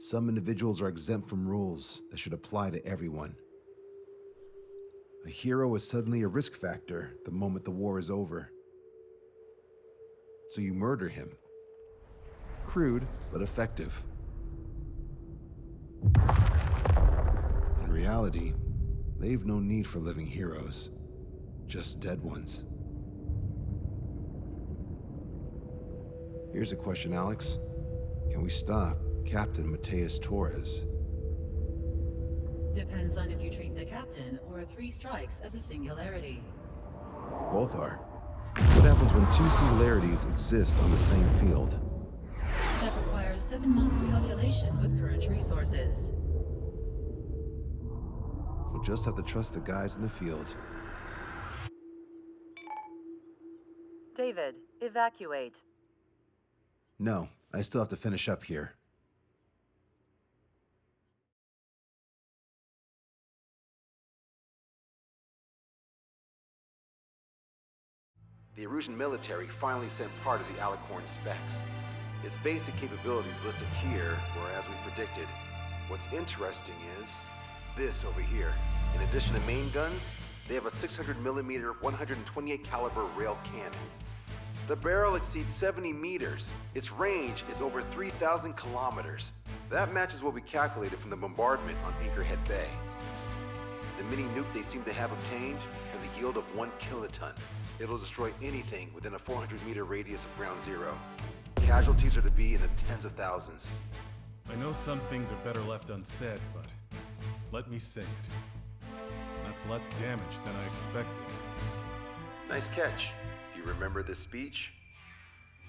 Some individuals are exempt from rules that should apply to everyone. A hero is suddenly a risk factor the moment the war is over. So you murder him. Crude, but effective. In reality, they've no need for living heroes, just dead ones. Here's a question, Alex. Can we stop Captain Mateus Torres? Depends on if you treat the captain or three strikes as a singularity. Both are. What happens when two singularities exist on the same field? That requires 7 months calculation with current resources. We'll just have to trust the guys in the field. David, evacuate. No, I still have to finish up here. The Erusian military finally sent part of the Alicorn specs. Its basic capabilities listed here were as we predicted. What's interesting is this over here. In addition to main guns, they have a 600mm 128 caliber rail cannon. The barrel exceeds 70 meters. Its range is over 3,000 kilometers. That matches what we calculated from the bombardment on Anchorhead Bay. The mini nuke they seem to have obtained has a yield of 1 kiloton. It'll destroy anything within a 400-meter radius of ground zero. Casualties are to be in the tens of thousands. I know some things are better left unsaid, but let me say it. That's less damage than I expected. Nice catch. Do you remember this speech?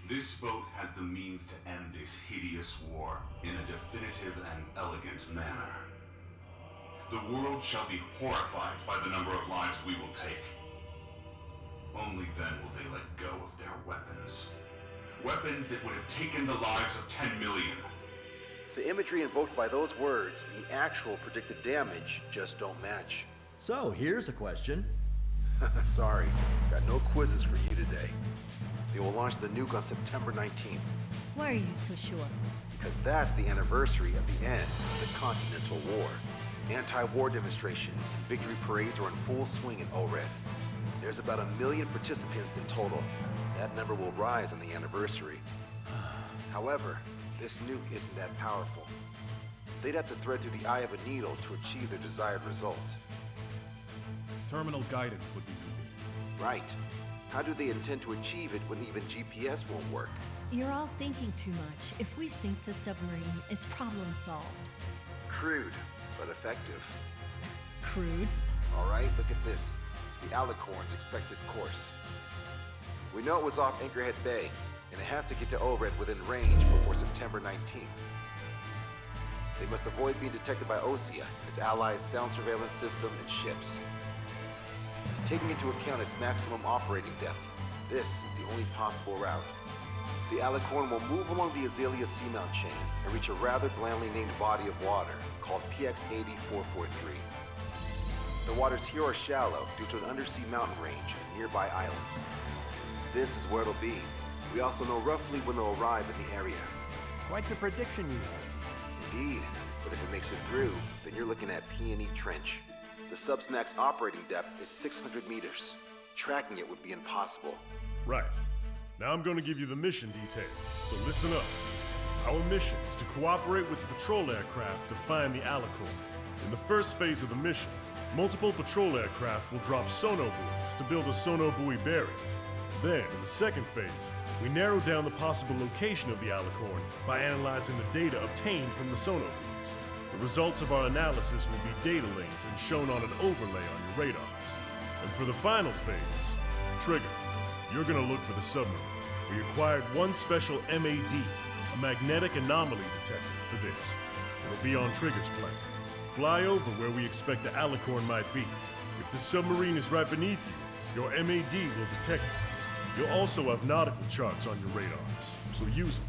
This vote has the means to end this hideous war in a definitive and elegant manner. The world shall be horrified by the number of lives we will take. Only then will they let go of their weapons. Weapons that would have taken the lives of 10 million. The imagery invoked by those words and the actual predicted damage just don't match. So, here's a question. Sorry, got no quizzes for you today. They will launch the nuke on September 19th. Why are you so sure? Because that's the anniversary of the end of the Continental War. Anti-war demonstrations and victory parades are in full swing in ORED. There's about 1 million participants in total. That number will rise on the anniversary. However, this nuke isn't that powerful. They'd have to thread through the eye of a needle to achieve their desired result. Terminal guidance would be needed. Right. How do they intend to achieve it when even GPS won't work? You're all thinking too much. If we sink the submarine, it's problem solved. Crude, but effective. Crude? All right, look at this. The Alicorn's expected course. We know it was off Anchorhead Bay, and it has to get to ORED within range before September 19th. They must avoid being detected by Osea, its allies' sound surveillance system, and ships. Taking into account its maximum operating depth, this is the only possible route. The Alicorn will move along the Azalea seamount chain and reach a rather blandly named body of water called PX-80443. The waters here are shallow due to an undersea mountain range and nearby islands. This is where it'll be. We also know roughly when they'll arrive in the area. Quite the prediction you have. Indeed, but if it makes it through, then you're looking at Peony Trench. The sub's max operating depth is 600 meters. Tracking it would be impossible. Right. Now I'm going to give you the mission details, so listen up. Our mission is to cooperate with the patrol aircraft to find the Alicorn. In the first phase of the mission, multiple patrol aircraft will drop sonobuoys to build a sonobuoy barrier. Then, in the second phase, we narrow down the possible location of the Alicorn by analyzing the data obtained from the sonobuoys. The results of our analysis will be data linked and shown on an overlay on your radars. And for the final phase, Trigger, you're gonna look for the submarine. We acquired one special MAD, a magnetic anomaly detector, for this. It'll be on Trigger's plane. Fly over where we expect the Alicorn might be. If the submarine is right beneath you, your MAD will detect it. You'll also have nautical charts on your radars, so use them.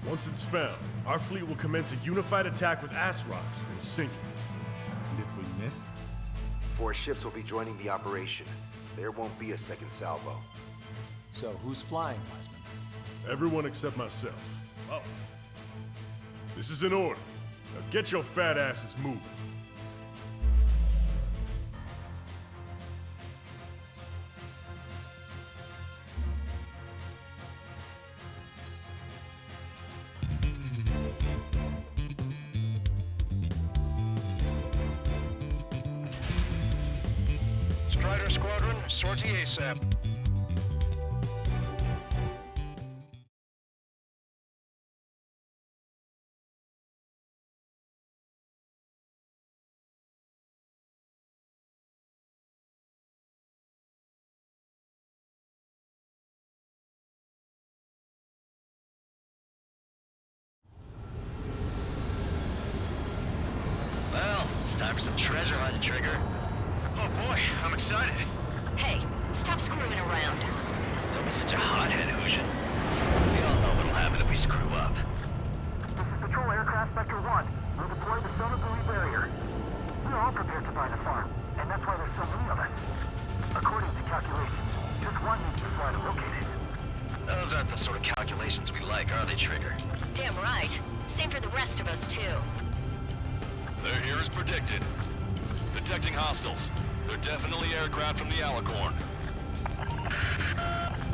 Once it's found, our fleet will commence a unified attack with ass rocks and sink it. And if we miss? 4 ships will be joining the operation. There won't be a second salvo. So, who's flying, Wiseman? Everyone except myself. Oh. This is in order. Now get your fat asses moving. Strider Squadron, sortie ASAP. Well, it's time for some treasure hunting, Trigger. Oh boy, I'm excited. Hey, stop screwing around. Don't be such a hothead, Ocean. We all know what'll happen if we screw up. This is Patrol Aircraft Sector 1. We'll deploy the Solar Buoy barrier. We're all prepared to buy the farm, and that's why there's so many of us. According to calculations, just one needs to fly to locate it. Those aren't the sort of calculations we like, are they, Trigger? Damn right. Same for the rest of us, too. They're here as predicted. Detecting hostiles. They're definitely aircraft from the Alicorn.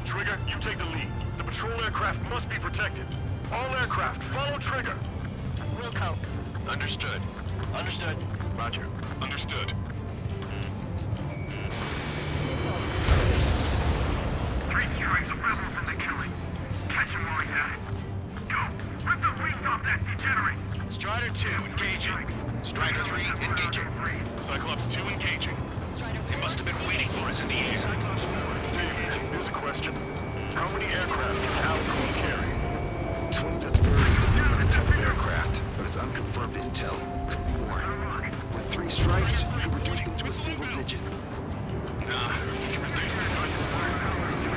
Trigger, you take the lead. The patrol aircraft must be protected. All aircraft, follow Trigger. Wilco. Understood. Understood. Roger. Understood. Three strikes of rebels in the killing. Catch him while he's at it. Go! Rip the wings off that degenerate! Strider 2, engaging. Strider 3, engaging. Cyclops 2 engaging. They must have been waiting for us in the air. David, here's a question. How many aircraft can Alicorn carry? 20 to 30 detected aircraft, but it's unconfirmed intel. Could be more. With 3 strikes, you could reduce them to a single digit. Nah, we can reduce them.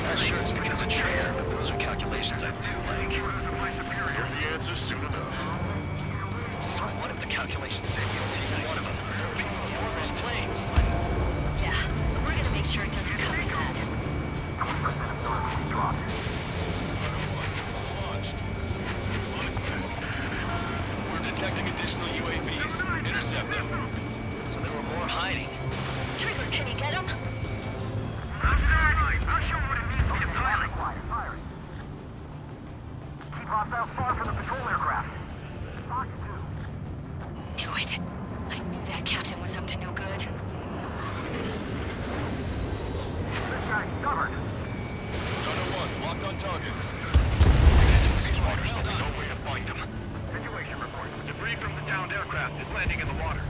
Not sure it's because of Trigger, but those are calculations I do like. Hear the answer soon enough. So what if the calculations say we only need one of them? There'll be more of those planes. Yeah, but we're gonna make sure it doesn't come to that. It's launched. We're detecting additional UAVs. Intercept them. So there were more hiding. Trigger, can you get him? I'll show what it means to be a pilot. Firing. Keep hostiles far from the patrol aircraft. Fox 2. Knew it. I knew that captain was up to no good. This guy's covered. Strider 1, locked on target. There'll be no way to find them. Situation report. Debris from the downed aircraft is landing in the water.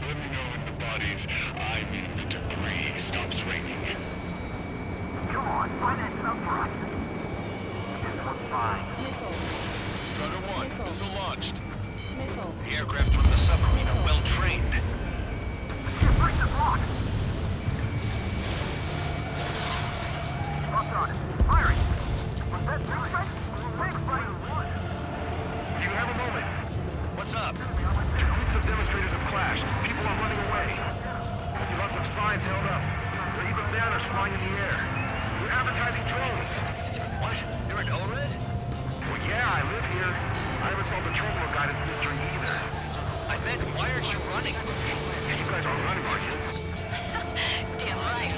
Let me know if the bodies, I mean the debris, stops raining. Come on, find that stuff for us. This one's fine. Strider 1, missile launched. The aircraft from the submarine are well trained. Here, break the block. Locked on. Firing. Was that 3 strikes? Thanks, buddy. Do you have a moment? What's up? Groups of demonstrators have clashed. People are running away. I see lots of signs held up. There are even banners flying in the air. We're advertising drones. What? You're an ORED? Well, yeah, I live here. I never saw the terminal guidance mystery either. I meant, why aren't you running? You guys aren't running, are you? Damn right.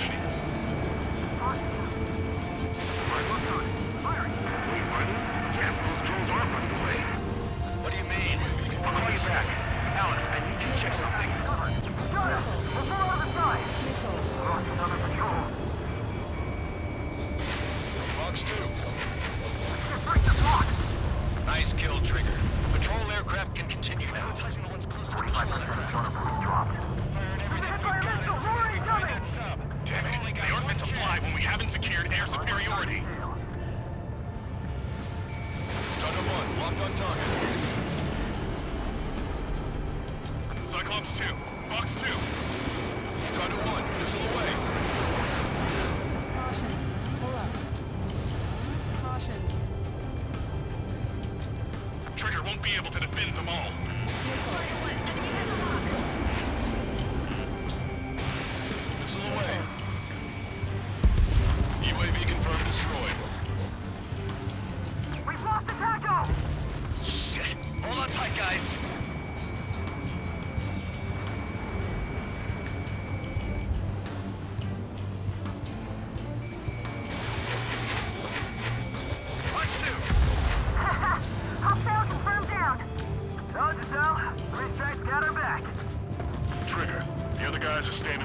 Wait, running? Yeah, those drones aren't running away. What do you mean? I'll call you back. Alex, I need you to check something. Got it. We'll go on the side. Lost another patrol. Fox 2. Break the block. Nice kill, Trigger. Patrol aircraft can continue now. Advertising the ones close to the 45% patrol of aircraft. solar buoys dropped. Environmental, who are you coming? Damn it. They aren't meant to fly when we haven't secured air superiority. Strider 1, locked on target. Cyclops 2. Fox 2. Strider 1, missile away. Caution. Pull up. Caution. Trigger won't be able to defend them all. Missile away. UAV confirmed destroyed. We've lost the taco! Shit! Hold on tight, guys.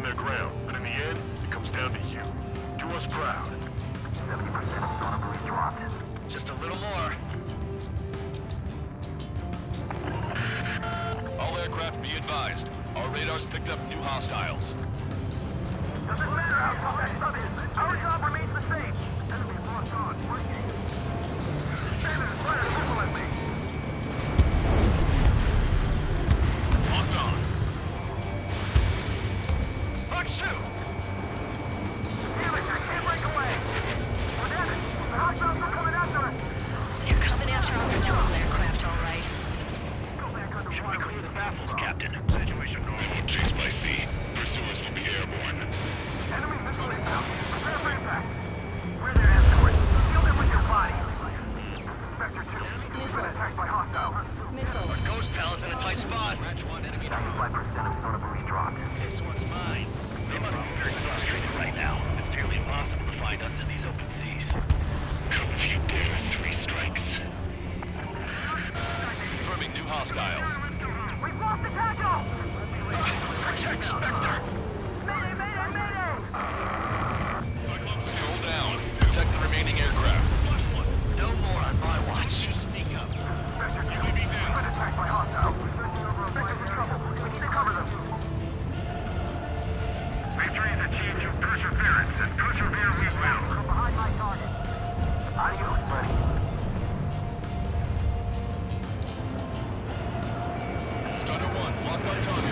their ground, but in the end, it comes down to you. Do us proud. 70% of sonar buoys dropped. Just a little more. All aircraft be advised. Our radars picked up new hostiles. Doesn't matter how tall that sub is. Our job remains the same. Enemy locked on. Breaking. David, fire a missile at me. Locked on. Fox 2! Damn it, I can't break away. Well, damn it. The hostiles are coming after us. You're coming after our patrol aircraft, all right. Go back under Should we water. clear the baffles, Captain? Situation normal. Chase by sea. Pursuers will be airborne. Enemy missile inbound. Prepare for impact. We're their escort. Shield it with your body. Vector 2. He's been attacked by hostiles. Our ghost pal is in a tight spot. Match 1 enemy. 95% of sonar buoys dropped. This one's mine. They must be very frustrated right now. It's nearly impossible to find us in these open seas. Come if you dare, 3 strikes. Confirming new hostiles. We've lost the tackle! Protect Spectre! Mayday, mayday, mayday! Control down. Protect the remaining aircraft. No more on my watch. Sneak up. Vector 2, we've been attacked by hostiles. Vector's in trouble. We need to cover them. Victory's achieved through perseverance, and persevere we will. From behind my target. Adios, buddy. Strider 1, locked on target.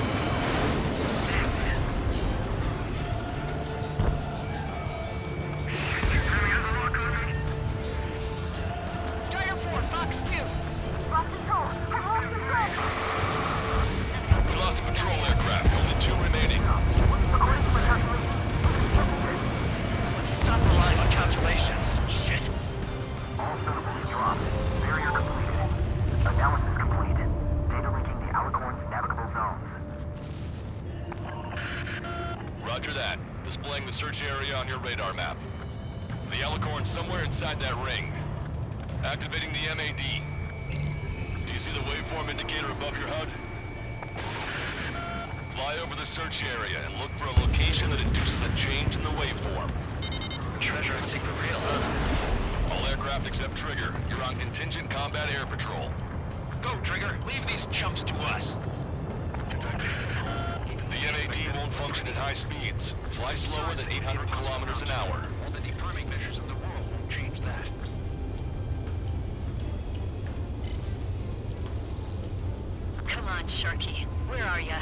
Strider 4, Fox 2. Lost control. I've lost control. We lost a patrol aircraft. Only 2 remaining. According to my calculations, Let's stop relying on calculations. Shit. all sonables dropped. Barrier completed. Analysis complete. Data linking the Alicorn's navigable zones. Roger that. Displaying the search area on your radar map. The Alicorn's somewhere inside that ring. Activating the MAD. Do you see the waveform indicator above your HUD? Fly over the search area and look for a location that induces a change in the waveform. Treasure hunting for real, huh? All aircraft except Trigger, you're on contingent combat air patrol. Go, Trigger. Leave these chumps to us. The MAD won't function at high speeds. Fly slower than 800 kilometers an hour. All the defarming measures in the world won't change that. Come on, Sharky. Where are ya?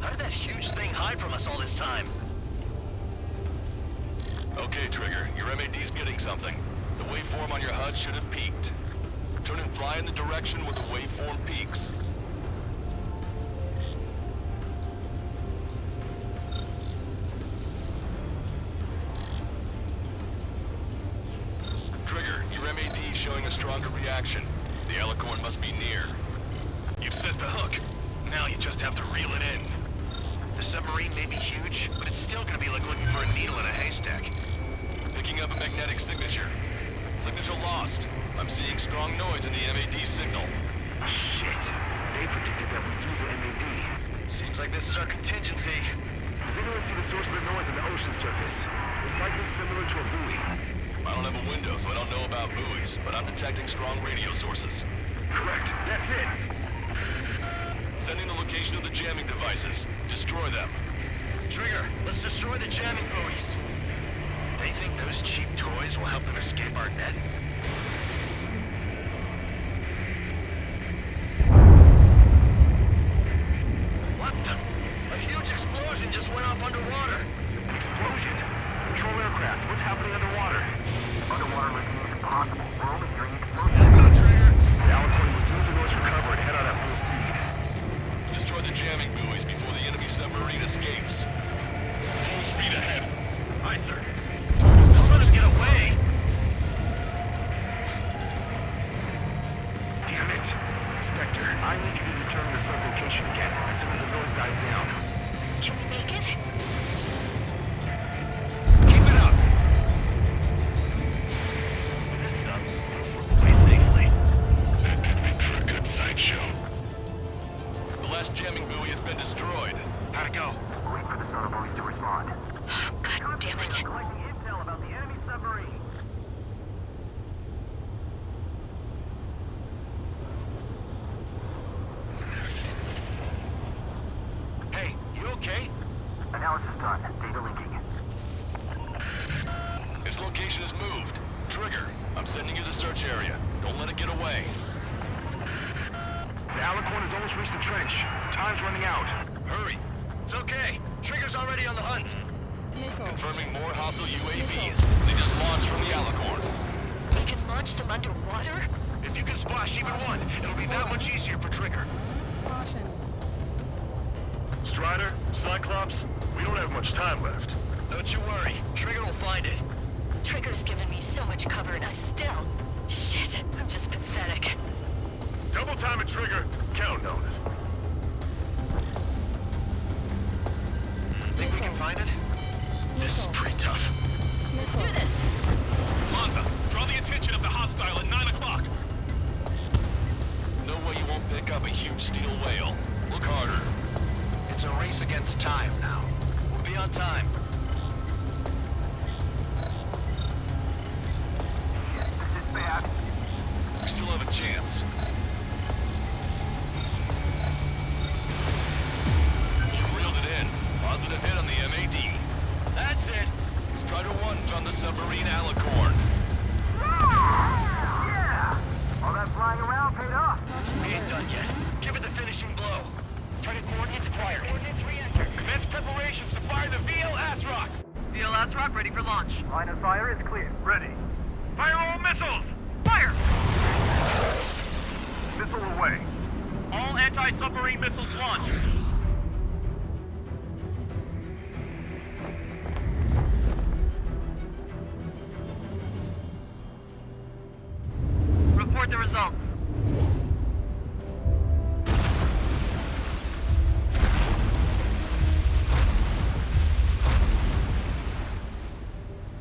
How did that huge thing hide from us all this time? Okay, Trigger, your MAD's getting something. The waveform on your HUD should have peaked. Turn and fly in the direction where the waveform peaks. Trigger, your MAD's showing a stronger reaction. The Alicorn must be near. You've set the hook. Now you just have to reel it in. The submarine may be huge, but it's still gonna be like looking for a needle in a haystack. Picking up a magnetic signature. Signature lost. I'm seeing strong noise in the MAD signal. Shit. They predicted that we'd use the MAD. Seems like this is our contingency. Does anyone see the source of the noise on the ocean surface? It's likely similar to a buoy. I don't have a window, so I don't know about buoys, but I'm detecting strong radio sources. Correct. That's it. Sending the location of the jamming devices. Destroy them. Trigger, let's destroy the jamming buoys. They think those cheap toys will help them escape our net? What the? A huge explosion just went off underwater. Explosion. Control aircraft. What's happening underwater? Underwater landing is impossible. We're only hearing explosions. That's on Trigger. The Alicorn will use the noise recover and head out at full speed. Destroy the jamming buoys before the enemy submarine escapes. Full speed ahead. Aye, sir. Just let him get away. Damn it. Spectre, I need you to determine the sub-location again as soon as the noise dies down. Can we make it? Keep it up! This stuff will play safely. That did make for a good sideshow. The last jamming buoy has been destroyed. How'd it go? Wait for the sonar buoys to respond. God damn it. Collecting intel about the enemy submarine. Hey, you okay? Analysis done. Data linking. Its location is moved. Trigger, I'm sending you the search area. Don't let it get away. The Alicorn has almost reached the trench. Time's running out. Hurry. It's okay. Trigger's already on the hunt. Confirming more hostile UAVs. They just launched from the Alicorn. We can launch them underwater? If you can splash even one, it'll be that much easier for Trigger. Caution. Strider, Cyclops, we don't have much time left. Don't you worry. Trigger will find it. Trigger's given me so much cover and I still... Shit, I'm just pathetic. Double time it, Trigger. Count on it. Think we can find it? This is pretty tough. Let's do this. Monza, draw the attention of the hostile at 9 o'clock. No way you won't pick up a huge steel whale. Look harder. It's a race against time now. We'll be on time. This is bad. We still have a chance. You reeled it in. Positive hit on the MAD. That's it. Strider 1 found the submarine Alicorn. Yeah! All that flying around paid off. We ain't done yet. Give it the finishing blow. Target coordinates acquired. Coordinates re-entered. Commence preparations to fire the VL Asrock. VL Asrock ready for launch. Line of fire is clear. Ready. Fire all missiles. Fire! Missile away. All anti-submarine missiles launched. Report the results.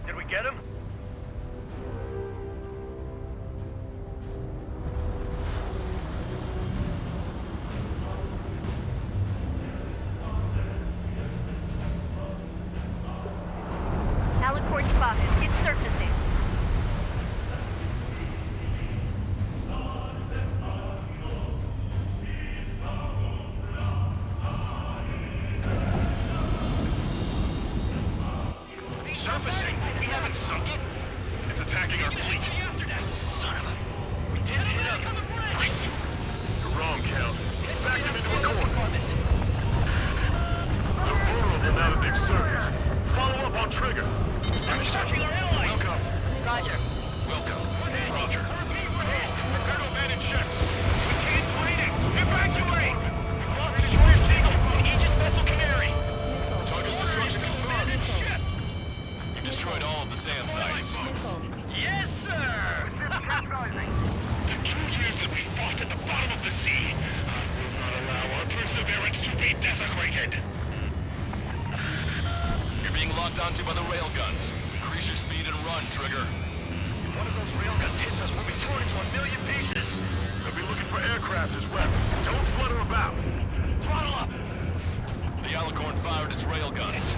Did we get him? Alicorn spotted. It's surfacing. Surfacing? We haven't sunk it? It's attacking our fleet. Son of a... We didn't hit him. What? You're wrong, Cal. Back them into a corner. They're vulnerable now that they've surfaced. Follow up on Trigger. Understood. Welcome. Roger. Welcome. Roger. Prepare to abandon ship. We can't fight it! Evacuate! We lost Destroyer Seagull and Aegis Vessel Canary. Target's destruction confirmed. You destroyed all of the SAM sites. Yes, sir! The truth is that we fought at the bottom of the sea. I will not allow our perseverance to be desecrated. You're being locked onto by the railguns. Increase your speed and run, Trigger. If one of those railguns hits us, we'll be torn into a million pieces. They'll be looking for aircraft as well. Don't flutter about. Throttle up! The Alicorn fired its railguns. It's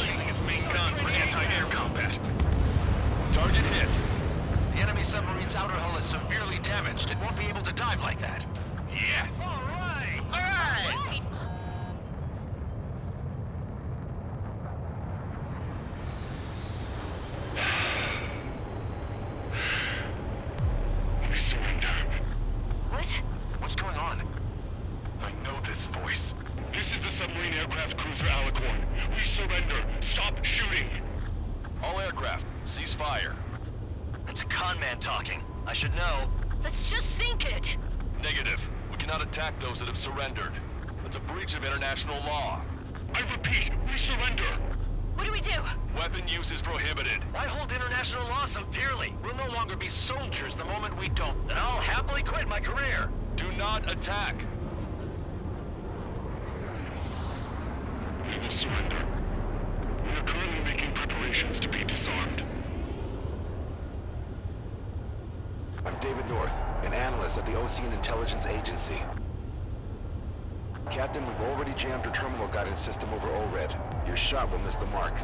using its main guns for anti-air combat. Target hit. The enemy submarine's outer hull is severely damaged. It won't be able to dive like that. Yes! All right! All right! We surrender. What? What's going on? I know this voice. This is the submarine aircraft cruiser Alicorn. We surrender. Stop shooting. All aircraft, cease fire. That's a con man talking. I should know. Let's just sink it. Negative. We cannot attack those that have surrendered. That's a breach of international law. I repeat, we surrender. What do we do? Weapon use is prohibited. Why hold international law so dearly? We'll no longer be soldiers the moment we don't. Then I'll happily quit my career. Do not attack! We will surrender. We are currently making preparations to be disarmed. I'm David North, an analyst at the Ocean Intelligence Agency. Captain, we've already jammed your terminal guidance system over ORED. Your shot will miss the mark.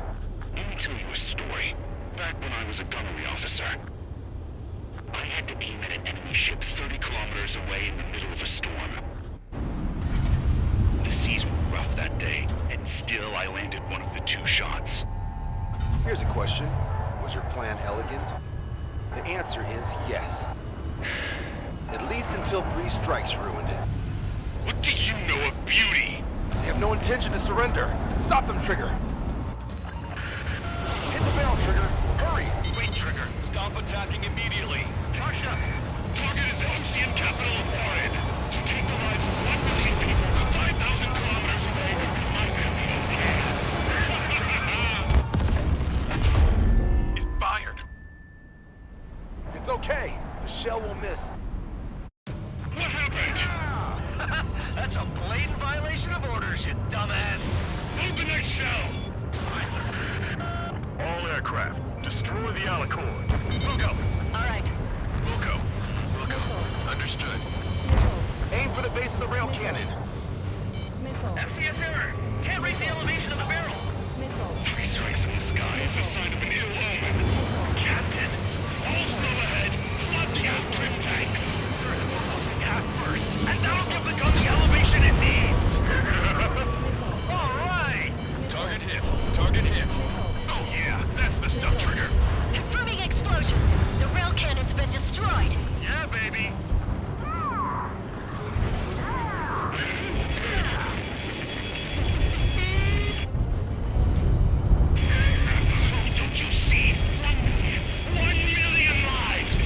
Let me tell you a story. Back when I was a gunnery officer, I had to aim at an enemy ship 30 kilometers away in the middle of a storm. The seas were rough that day, and still I landed one of the 2 shots. Here's a question. Was your plan elegant? The answer is yes. At least until 3 strikes ruined it. What do you know of beauty? They have no intention to surrender. Stop them, Trigger. Hit the barrel, Trigger. Hurry! Wait, Trigger. Stop attacking immediately. Tasha, target is the Ocean capital of ORED. To take the lives of 1 million people 5,000 kilometers away from my family over here. It fired. It's okay. The shell will miss. What happened? That's a blatant violation of orders, you dumbass! Move the next shell! All aircraft, destroy the Alicorn. Wilco! Alright. Wilco! Wilco. Understood. Aim for the base of the rail cannon. Missile. MCS error. Can't raise the elevation of the barrel. Missile. 3 strikes in the sky is a sign of an ill omen. Captain, all slow ahead. Flood the aft trim tanks. Gas first, and that'll give the gun the elevation it needs. All right! Target hit. Target hit. Oh yeah, that's the stuff, Trigger. Confirming explosions. The rail cannon's been destroyed. Yeah, baby. Don't you see? 1 million lives!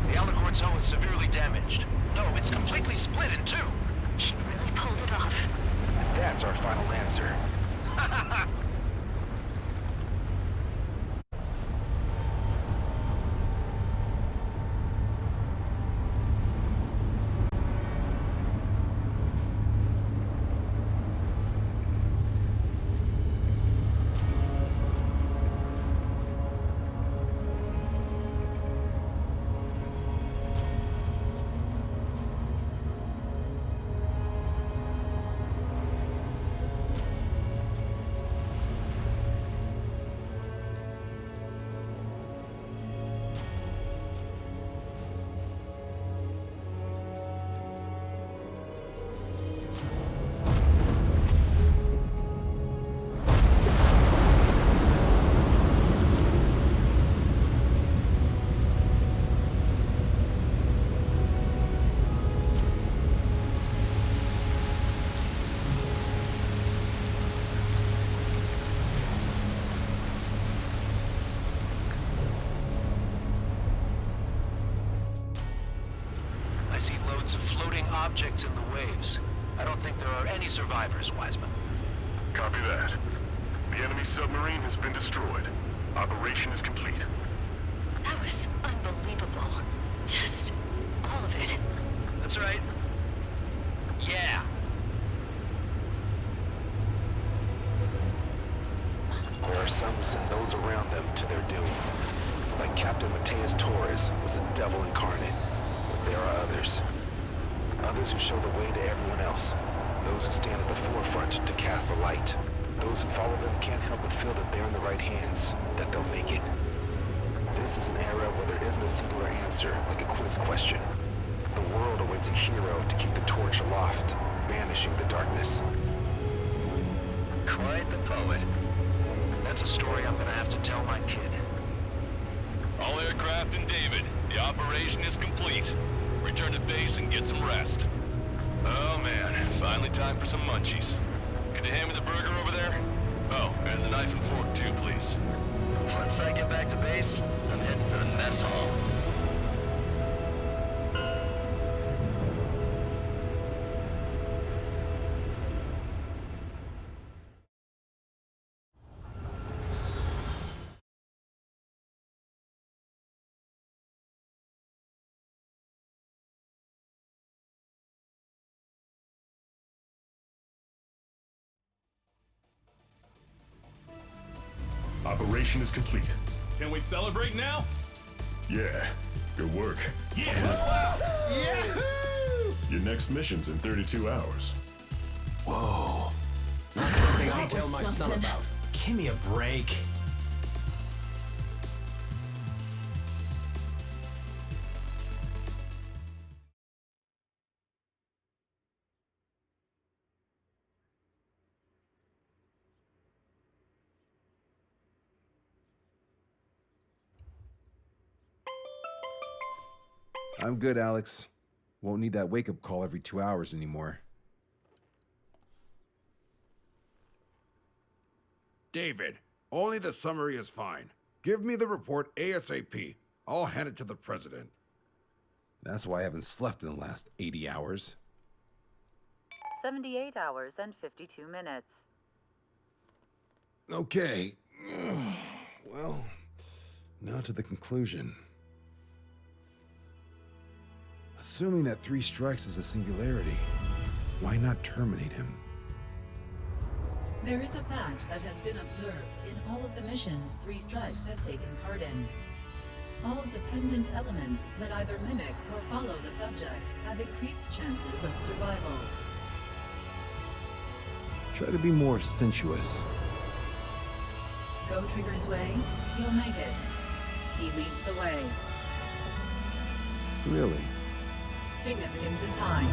The Alicorn's hull is severely damaged. No, it's completely split in 2. He really pulled it off. That's our final answer. I see loads of floating objects in the waves. I don't think there are any survivors, Wiseman. Copy that. The enemy submarine has been destroyed. Operation is complete. That was unbelievable. Just all of it. That's right. Yeah. There are some who send those around them to their doom. Like Captain Mateus Torres was a devil incarnate. But there are others. Others who show the way to everyone else. Those who stand at the forefront to cast a light. Those who follow them can't help but feel that they're in the right hands, that they'll make it. This is an era where there isn't a singular answer, like a quiz question. The world awaits a hero to keep the torch aloft, banishing the darkness. Quite the poet. That's a story I'm gonna have to tell my kid. All aircraft in David. The operation is complete. Return to base and get some rest. Oh man, finally time for some munchies. Could you hand me the burger over there? Oh, and the knife and fork too, please. Once I get back to base, I'm heading to the mess hall. operation is complete. Can we celebrate now? Yeah, good work. Yeah! Your next mission's in 32 hours. Whoa. Not something I'll tell my son about. Give me a break. I'm good, Alex. Won't need that wake-up call every 2 hours anymore. David, only the summary is fine. Give me the report ASAP. I'll hand it to the president. That's why I haven't slept in the last 80 hours. 78 hours and 52 minutes. Okay. Well, now to the conclusion. Assuming that 3 strikes is a singularity, why not terminate him? There is a fact that has been observed in all of the missions 3 Strikes has taken part in. All dependent elements that either mimic or follow the subject have increased chances of survival. Try to be more sensuous. Go Trigger's way, you'll make it. He leads the way. Really? Significance is high.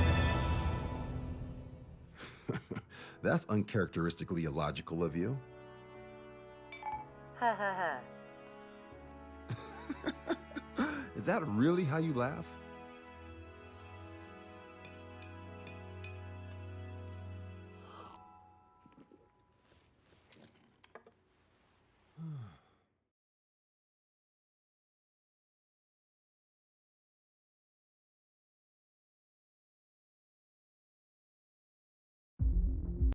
That's uncharacteristically illogical of you. Ha ha ha. Is that really how you laugh?